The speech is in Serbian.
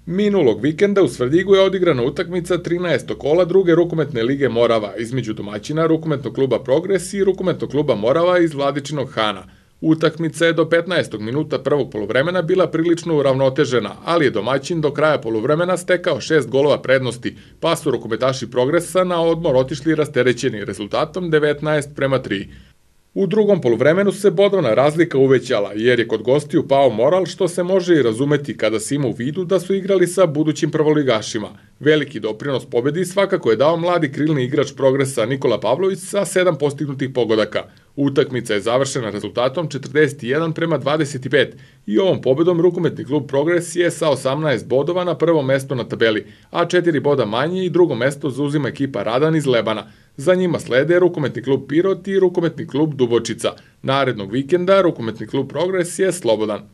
Minulog vikenda u Svrljigu je odigrana utakmica 13. kola druge rukometne lige Morava između domaćina rukometnog kluba Progres i rukometnog kluba Morava iz Vladičinog Hana. Utakmica je do 15. minuta prvog poluvremena bila prilično uravnotežena, ali je domaćin do kraja poluvremena stekao 6 golova prednosti, pa su rukometaši Progresa na odmor otišli rasterećeni rezultatom 19:3. U drugom poluvremenu se bodovna razlika uvećala, jer je kod gostiju pao moral, što se može i razumeti kada se ima u vidu da su igrali sa budućim prvoligašima. Veliki doprinos pobedi svakako je dao mladi krilni igrač Progresa Nikola Pavlović sa 7 postignutih pogodaka. Utakmica je završena rezultatom 41:25 i ovom pobedom rukometni klub Progres je sa 18 bodova na prvo mesto na tabeli, a 4 boda manje i drugo mesto zauzima ekipa Radan iz Lebana. Za njima slede rukometni klub Pirot i rukometni klub Dubočica. Narednog vikenda rukometni klub Progres je slobodan.